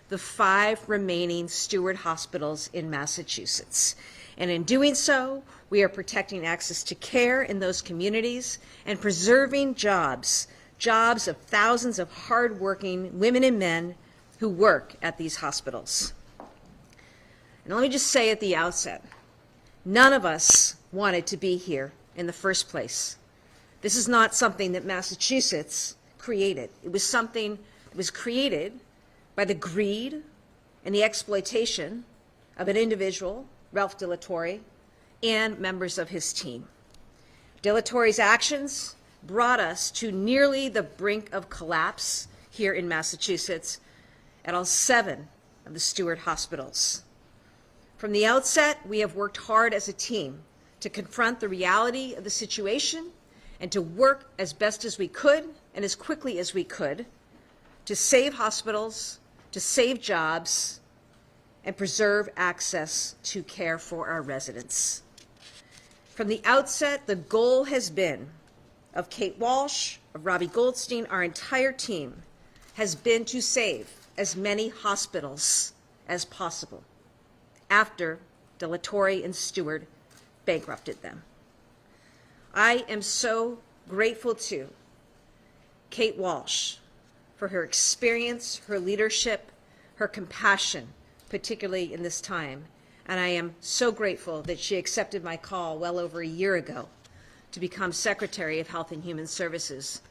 the 5 remaining Steward Hospitals in Massachusetts. And in doing so, we are protecting access to care in those communities and preserving jobs of thousands of hardworking women and men who work at these hospitals. And let me just say at the outset, none of us wanted to be here in the first place. This is not something that Massachusetts created. It was something that was created by the greed and the exploitation of an individual, Ralph De La Torre, and members of his team. De La Torre's actions brought us to nearly the brink of collapse here in Massachusetts at all 7 of the Steward Hospitals. From the outset, we have worked hard as a team to confront the reality of the situation and to work as best as we could and as quickly as we could to save hospitals, to save jobs, and preserve access to care for our residents. From the outset, the goal has been of Kate Walsh, of Robbie Goldstein, our entire team, has been to save as many hospitals as possible after De La Torre and Steward bankrupted them. I am so grateful to Kate Walsh for her experience, her leadership, her compassion, particularly in this time. And I am so grateful that she accepted my call well over a year ago to become Secretary of Health and Human Services,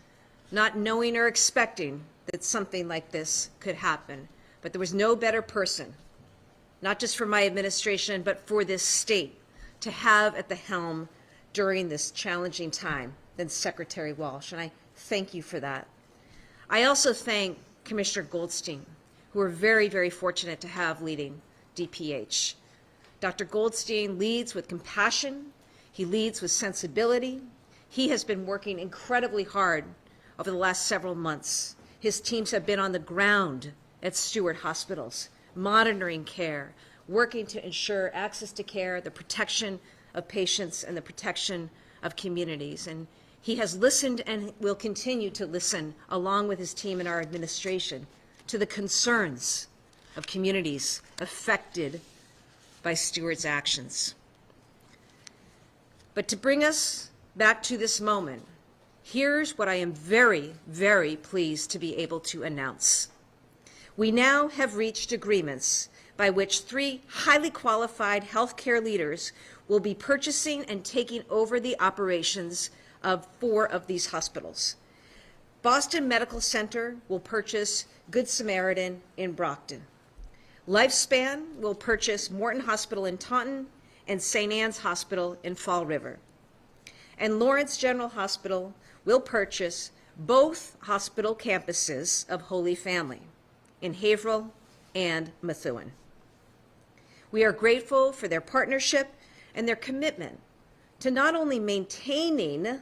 not knowing or expecting that something like this could happen. But there was no better person, not just for my administration, but for this state, to have at the helm during this challenging time than Secretary Walsh, and I thank you for that. I also thank Commissioner Goldstein, who we're very, very fortunate to have leading DPH. Dr. Goldstein leads with compassion. He leads with sensibility. He has been working incredibly hard over the last several months. His teams have been on the ground at Steward Hospitals, monitoring care, working to ensure access to care, the protection of patients, and the protection of communities. And he has listened and will continue to listen, along with his team and our administration, to the concerns of communities affected by Steward's actions. But to bring us back to this moment, here's what I am very, very pleased to be able to announce. We now have reached agreements by which 3 highly qualified healthcare leaders will be purchasing and taking over the operations of 4 of these hospitals. Boston Medical Center will purchase Good Samaritan in Brockton. Lifespan will purchase Morton Hospital in Taunton and St. Anne's Hospital in Fall River. And Lawrence General Hospital will purchase both hospital campuses of Holy Family in Haverhill and Methuen. We are grateful for their partnership and their commitment to not only maintaining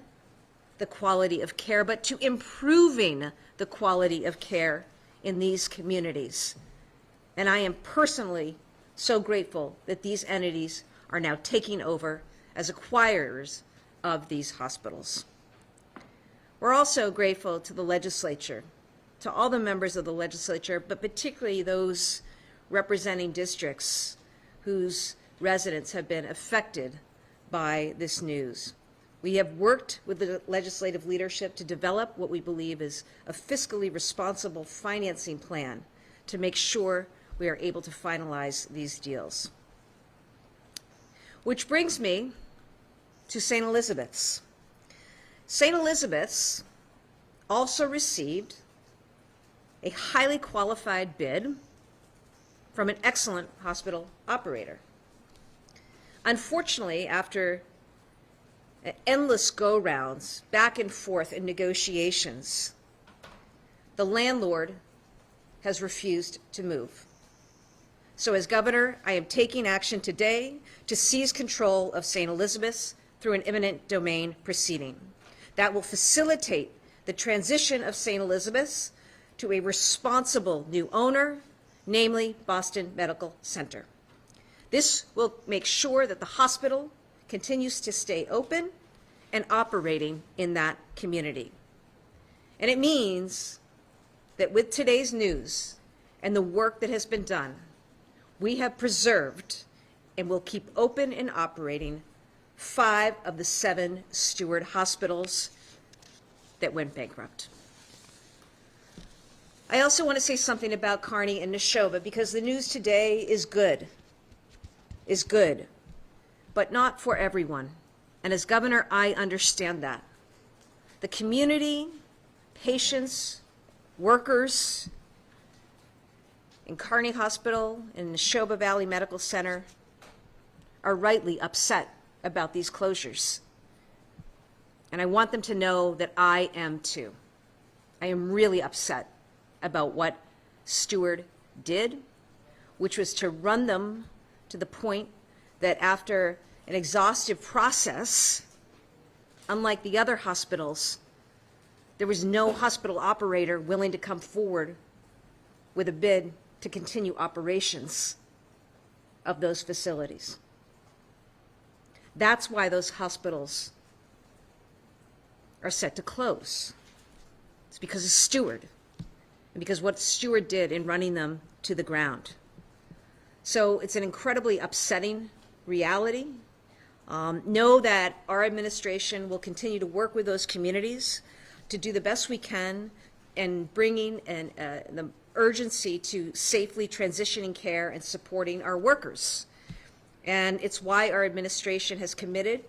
the quality of care, but to improving the quality of care in these communities. And I am personally so grateful that these entities are now taking over as acquirers of these hospitals. We're also grateful to the legislature, to all the members of the legislature, but particularly those representing districts whose residents have been affected by this news. We have worked with the legislative leadership to develop what we believe is a fiscally responsible financing plan to make sure we are able to finalize these deals. Which brings me to St. Elizabeth's. St. Elizabeth's also received a highly qualified bid from an excellent hospital operator. Unfortunately, after endless go-rounds back and forth in negotiations, the landlord has refused to move. So as governor, I am taking action today to seize control of St. Elizabeth's through an eminent domain proceeding. That will facilitate the transition of St. Elizabeth's to a responsible new owner, namely Boston Medical Center. This will make sure that the hospital continues to stay open and operating in that community. And it means that with today's news and the work that has been done, we have preserved and will keep open and operating 5 of the 7 Steward Hospitals that went bankrupt. I also want to say something about Kearney and Neshoba, because the news today is good, but not for everyone. And as governor, I understand that. The community, patients, workers in Kearney Hospital and Neshoba Valley Medical Center are rightly upset about these closures. And I want them to know that I am too. I am really upset about what Steward did, which was to run them to the point that after an exhaustive process, unlike the other hospitals, there was no hospital operator willing to come forward with a bid to continue operations of those facilities. That's why those hospitals are set to close. It's because of Steward, and because what Steward did in running them to the ground. So it's an incredibly upsetting reality. Know that our administration will continue to work with those communities to do the best we can in bringing the urgency to safely transitioning care and supporting our workers. And it's why our administration has committed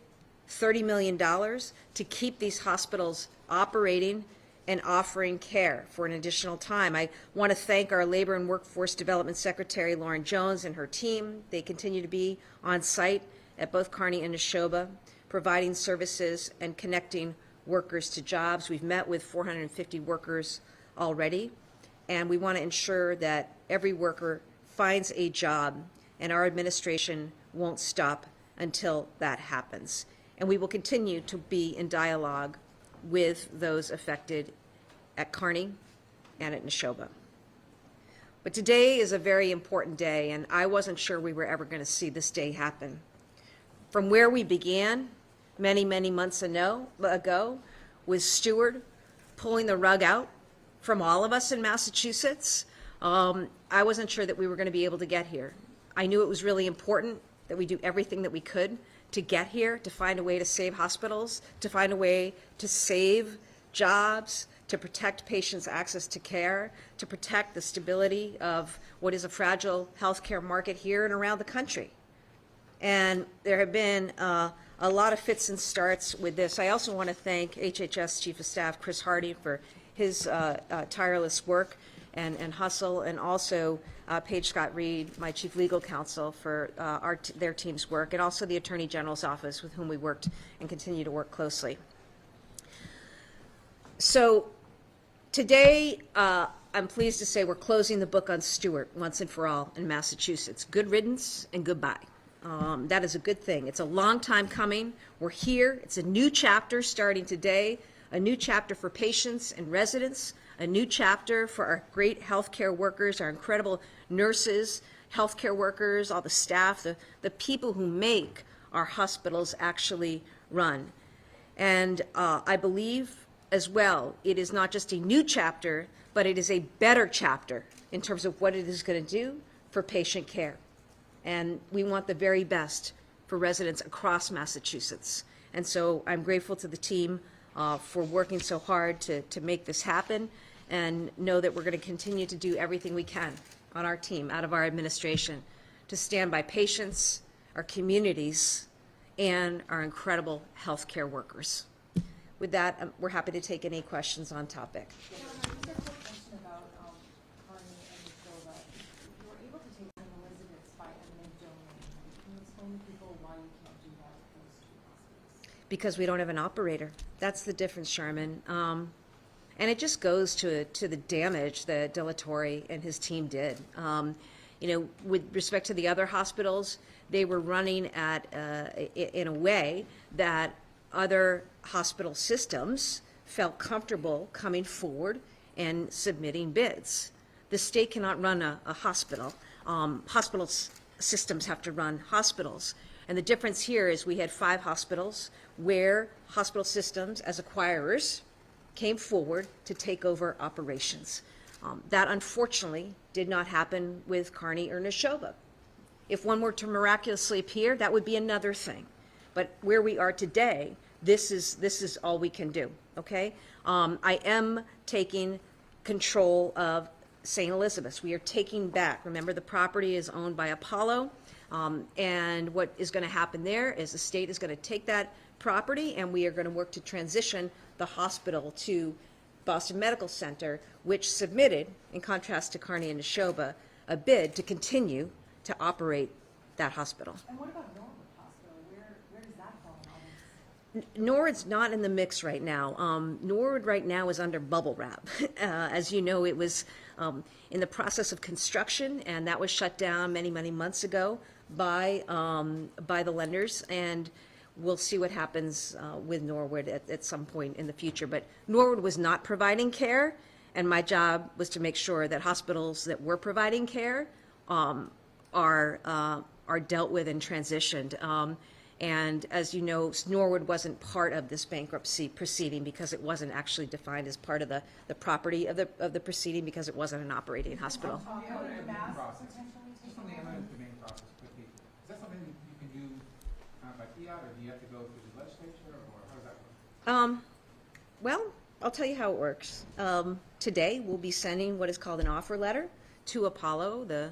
$30 million to keep these hospitals operating and offering care for an additional time. I want to thank our Labor and Workforce Development Secretary, Lauren Jones, and her team. They continue to be on site at both Kearney and Neshoba, providing services and connecting workers to jobs. We've met with 450 workers already, and we want to ensure that every worker finds a job, and our administration won't stop until that happens. And we will continue to be in dialogue with those affected at Kearney and at Neshoba. But today is a very important day, and I wasn't sure we were ever going to see this day happen. From where we began many, many months ago with Steward pulling the rug out from all of us in Massachusetts, I wasn't sure that we were going to be able to get here. I knew it was really important that we do everything that we could to get here, to find a way to save hospitals, to find a way to save jobs, to protect patients' access to care, to protect the stability of what is a fragile healthcare market here and around the country. And there have been a lot of fits and starts with this. I also want to thank HHS Chief of Staff Chris Hardy for his tireless work and hustle, and also Paige Scott Reed, my Chief Legal Counsel, for their team's work, and also the Attorney General's office, with whom we worked and continue to work closely. So today, I'm pleased to say we're closing the book on Steward once and for all in Massachusetts. Good riddance and goodbye. That is a good thing. It's a long time coming. We're here. It's a new chapter starting today, a new chapter for patients and residents, a new chapter for our great healthcare workers, our incredible nurses, healthcare workers, all the staff, the people who make our hospitals actually run. And I believe as well, it is not just a new chapter, but it is a better chapter in terms of what it is going to do for patient care. And we want the very best for residents across Massachusetts. And so I'm grateful to the team for working so hard to make this happen, and know that we're going to continue to do everything we can on our team, out of our administration, to stand by patients, our communities, and our incredible healthcare workers. With that, we're happy to take any questions on topic. Just a quick question about Kearney and Neshoba. You were able to take St. Elizabeth's by eminent domain. Can you explain to people why you can't do that with those two hospitals? Because we don't have an operator. That's the difference, Sharman. And it just goes to the damage that Dilatory and his team did. With respect to the other hospitals, they were running at in a way that other hospital systems felt comfortable coming forward and submitting bids. The state cannot run a hospital. Hospital systems have to run hospitals. And the difference here is we had 5 hospitals where hospital systems, as acquirers, came forward to take over operations. That unfortunately did not happen with Kearney or Neshoba. If one were to miraculously appear, that would be another thing. But where we are today, this is all we can do, okay? I am taking control of St. Elizabeth's. We are taking back, remember the property is owned by Apollo, and what is going to happen there is the state is going to take that property and we are going to work to transition the hospital to Boston Medical Center, which submitted, in contrast to Kearney and Neshoba, a bid to continue to operate that hospital. And what about Norwood Hospital? Where does that fall in all this? Norwood's not in the mix right now. Norwood right now is under bubble wrap. As you know, it was in the process of construction, and that was shut down many, many months ago by the lenders. And we'll see what happens with Norwood at some point in the future. But Norwood was not providing care, and my job was to make sure that hospitals that were providing care are dealt with and transitioned. And as you know, Norwood wasn't part of this bankruptcy proceeding because it wasn't actually defined as part of the property of the proceeding because it wasn't an operating hospital. Talk about the mass potentially Just on taking the over? eminent domain process quickly, is that something that you can do by fiat, or do you have to go through the legislature, or how does that work? Well, I'll tell you how it works. Today, we'll be sending what is called an offer letter to Apollo,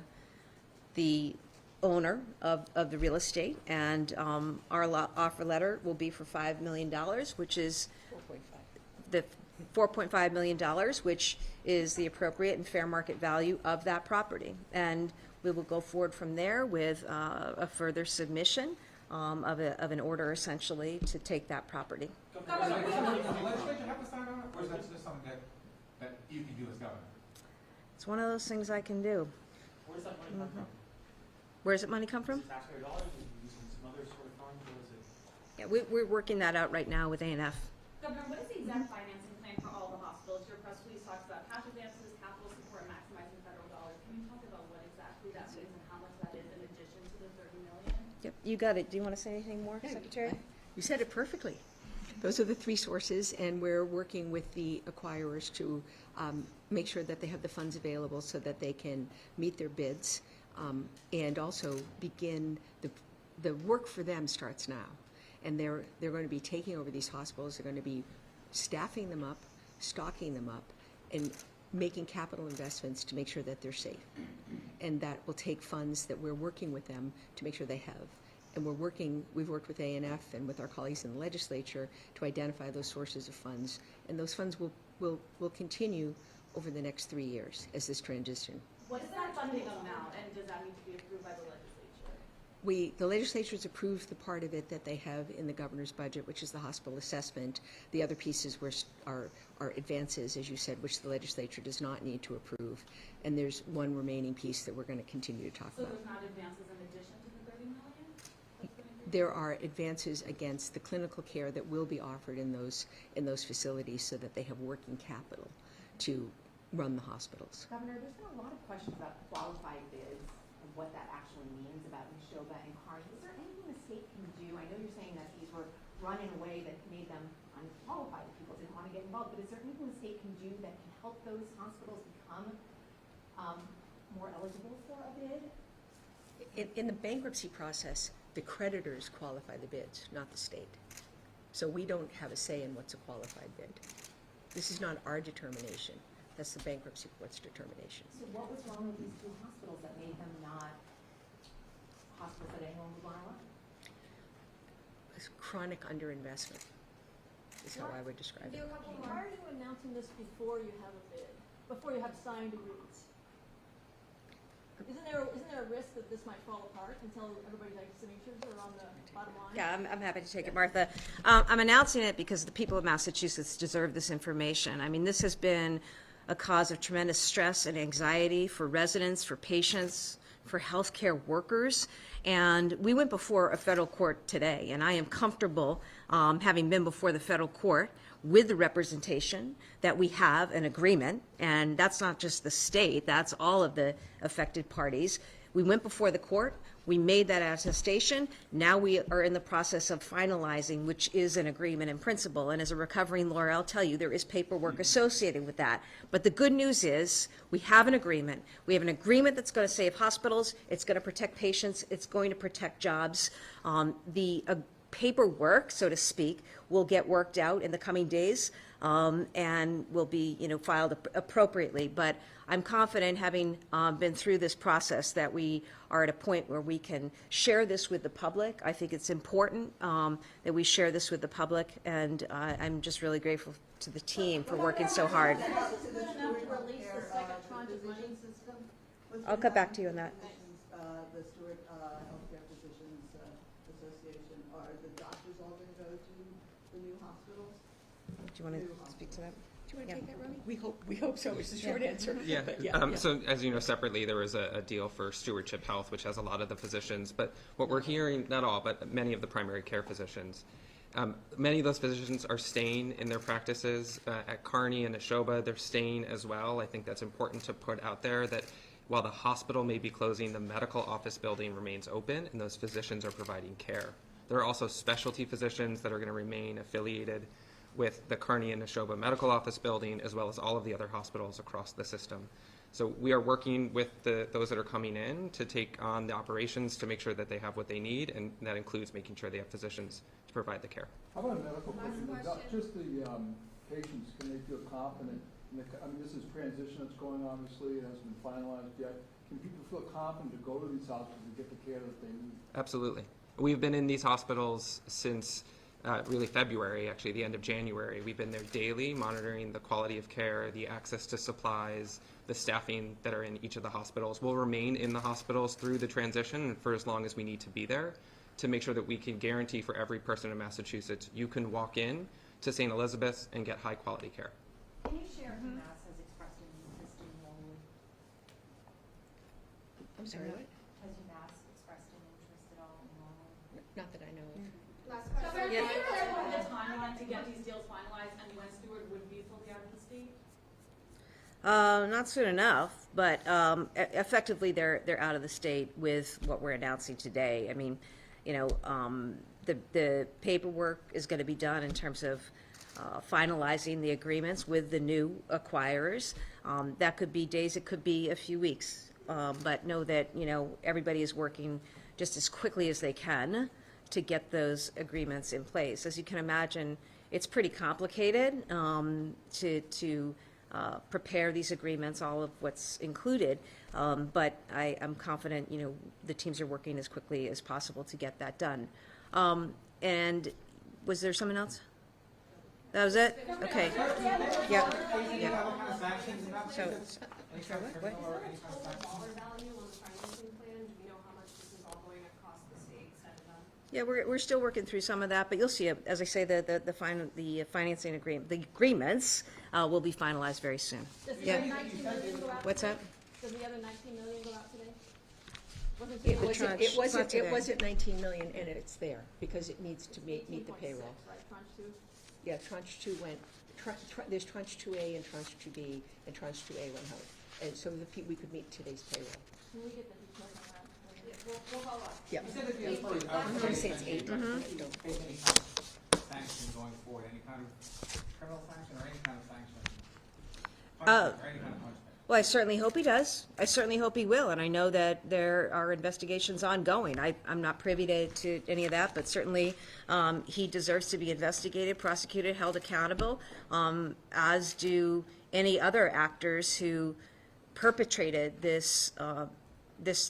the owner of the real estate, and our offer letter will be for $5 million, which is the $4.5 million, which is the appropriate and fair market value of that property. And we will go forward from there with a further submission of an order essentially to take that property. Does the legislature have to sign on it, or is that just something that you can do as governor? It's one of those things I can do. Where does that money come from? Where does that money come from? Is it taxpayer dollars, is it using some other sort of fund, or is it? Yeah, we're working that out right now with A&F. Governor, what is the exact financing plan for all the hospitals? Your press release talks about cash advances, capital support, maximizing federal dollars. Can you talk about what exactly that means and how much that is in addition to the $30 million? Yep, you got it. Do you want to say anything more, Secretary? You said it perfectly. Those are the three sources, and we're working with the acquirers to make sure that they have the funds available so that they can meet their bids, and also begin the work for them starts now. And they're going to be taking over these hospitals. They're going to be staffing them up, stocking them up, and making capital investments to make sure that they're safe. And that will take funds that we're working with them to make sure they have. And we've worked with A&F and with our colleagues in the legislature to identify those sources of funds. And those funds will continue over the next 3 years as this transition. What is that funding amount, and does that need to be approved by the legislature? The legislature's approved the part of it that they have in the governor's budget, which is the hospital assessment. The other pieces are advances, as you said, which the legislature does not need to approve. And there's one remaining piece that we're going to continue to talk So about. there's not advances in addition to the $30 million? That's what I'm There are advances against the clinical care that will be offered in those facilities so that they have working capital to run the hospitals. Governor, there's been a lot of questions about qualified bids and what that actually means about Neshoba and Kearney. Is there anything the state can do? I know you're saying that these were run in a way that made them unqualified, that people didn't want to get involved, but is there anything the state can do that can help those hospitals become more eligible for a bid? In the bankruptcy process, the creditors qualify the bids, not the state. So we don't have a say in what's a qualified bid. This is not our determination. That's the bankruptcy court's determination. So what was wrong with these two hospitals that made them not hospitals that anyone would want to run? It's chronic underinvestment is how I would describe it. Why are you announcing this before you have a bid, before you have signed agreements? Isn't there a risk that this might fall apart until everybody's signatures are on the bottom line? Yeah, I'm happy to take it, Martha. I'm announcing it because the people of Massachusetts deserve this information. I mean, this has been a cause of tremendous stress and anxiety for residents, for patients, for healthcare workers. And we went before a federal court today, and I am comfortable, having been before the federal court, with the representation that we have an agreement, and that's not just the state, that's all of the affected parties. We went before the court, we made that attestation, now we are in the process of finalizing, which is an agreement in principle, and as a recovering lawyer, I'll tell you, there is paperwork associated with that. But the good news is, we have an agreement. We have an agreement that's going to save hospitals, it's going to protect patients, it's going to protect jobs. The paperwork, so to speak, will get worked out in the coming days, and will be, filed appropriately. But I'm confident, having been through this process, that we are at a point where we can share this with the public. I think it's important that we share this with the public, and I'm just really grateful to the team for working so hard. Is it enough to release the second tranche of money? I'll get back to you on that. The Steward Healthcare Physicians Association, are the doctors all going to go to the new hospitals? Do you want to speak to that? Do you want to take that, Romy? We hope so, is the short answer. Yeah. But yeah. So as you know, separately, there was a deal for Stewardship Health, which has a lot of the physicians. But what we're hearing, not all, but many of the primary care physicians, many of those physicians are staying in their practices at Kearney and Neshoba. They're staying as well. I think that's important to put out there, that while the hospital may be closing, the medical office building remains open, and those physicians are providing care. There are also specialty physicians that are going to remain affiliated with the Kearney and Neshoba medical office building, as well as all of the other hospitals across the system. So we are working with those that are coming in to take on the operations to make sure that they have what they need, and that includes making sure they have physicians to provide the care. How about a medical question? Just the patients, can they feel confident? This is transition that's going on, obviously, it hasn't been finalized yet. Can people feel confident to go to these hospitals and get the care that they need? Absolutely. We've been in these hospitals since really February, actually, the end of January. We've been there daily, monitoring the quality of care, the access to supplies, the staffing that are in each of the hospitals. We'll remain in the hospitals through the transition for as long as we need to be there, to make sure that we can guarantee for every person in Massachusetts, you can walk in to St. Elizabeth's and get high quality care. Can you share if UMass has expressed an interest in enrolling? I'm sorry, what? Has UMass expressed an interest at all in enrolling? Not that I know of. So very clear the timeline to get these deals finalized and when Steward would be fully out of the state? Not soon enough, but effectively they're out of the state with what we're announcing today. I mean, the paperwork is going to be done in terms of finalizing the agreements with the new acquirers. That could be days, it could be a few weeks, but know that everybody is working just as quickly as they can to get those agreements in place. As you can imagine, it's pretty complicated to prepare these agreements, all of what's included, but I'm confident the teams are working as quickly as possible to get that done. And was there something else? That was it? Okay. Yep. So, what? Dollar value on the financing plan, do we know how much this is all going to cost the state, said and done? Yeah, we're still working through some of that, but you'll see, as I say, the financing agreement, the agreements will be finalized very soon. Does the Yeah. other 19 million go out What's today? that? Does the other 19 million go out today? Wasn't It the wasn't, tranche, it wasn't, not today. it wasn't 19 million, and it's there, because it needs to meet the 18.6, payroll. right, tranche 2? Yeah, tranche 2 went, there's tranche 2A and tranche 2B, and tranche 2A went out. And so we could meet today's payroll. Can we get the details on that? We'll follow up. Yeah. You said that the I'm going to say it's 8. Face any kind of sanction going forward, any kind of criminal sanction or any kind of sanction? Punishment, or any kind of punishment? Well, I certainly hope he does. I certainly hope he will, and I know that there are investigations ongoing. I'm not privy to any of that, but certainly he deserves to be investigated, prosecuted, held accountable, as do any other actors who perpetrated this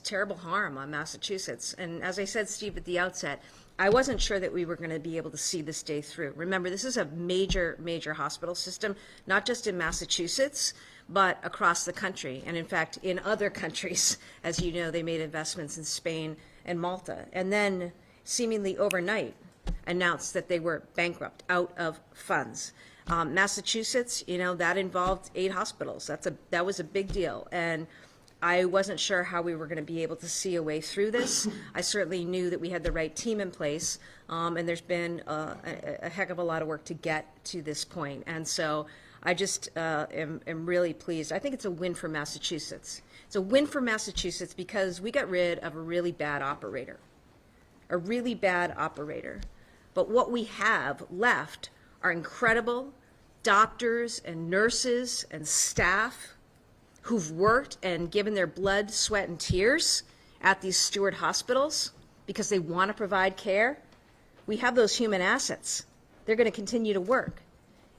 terrible harm on Massachusetts. And as I said, Steve, at the outset, I wasn't sure that we were going to be able to see this day through. Remember, this is a major, major hospital system, not just in Massachusetts, but across the country. And in fact, in other countries, as you know, they made investments in Spain and Malta. And then, seemingly overnight, announced that they were bankrupt, out of funds. Massachusetts, that involved 8 hospitals. That was a big deal. And I wasn't sure how we were going to be able to see a way through this. I certainly knew that we had the right team in place, and there's been a heck of a lot of work to get to this point. And so I just am really pleased. I think it's a win for Massachusetts. It's a win for Massachusetts because we got rid of a really bad operator. But what we have left are incredible doctors and nurses and staff who've worked and given their blood, sweat, and tears at these Steward Hospitals because they want to provide care. We have those human assets. They're going to continue to work.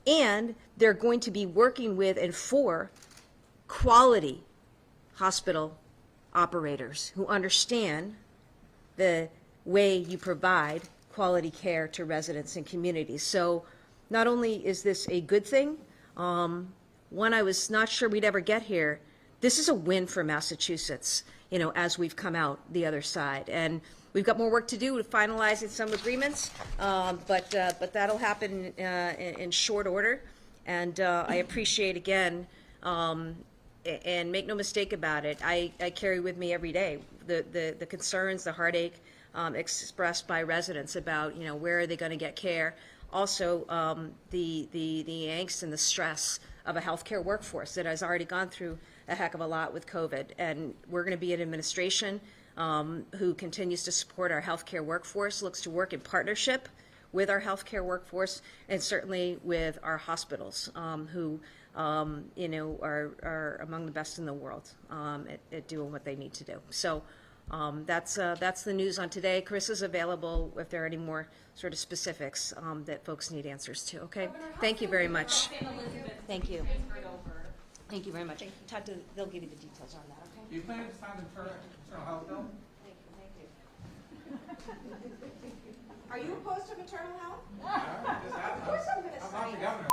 And they're going to be working with and for quality hospital operators who understand the way you provide quality care to residents and communities. So not only is this a good thing, one I was not sure we'd ever get here, this is a win for Massachusetts, as we've come out the other side. And we've got more work to do with finalizing some agreements, but that'll happen in short order. And I appreciate, again, and make no mistake about it, I carry with me every day the concerns, the heartache expressed by residents about, where are they going to get care. Also, the angst and the stress of a healthcare workforce that has already gone through a heck of a lot with COVID. And we're going to be an administration who continues to support our healthcare workforce, looks to work in partnership with our healthcare workforce, and certainly with our hospitals, who are among the best in the world at doing what they need to do. So that's the news on today. Carissa's available if there are any more sort of specifics that folks need answers to. Okay, thank you very much. Thank you. Thank you very much. Todd, they'll give you the details on that. Okay. Do you plan to sign the maternal health bill? Thank you. Are you opposed to maternal health? Of course I'm gonna I'm not sign the it. governor.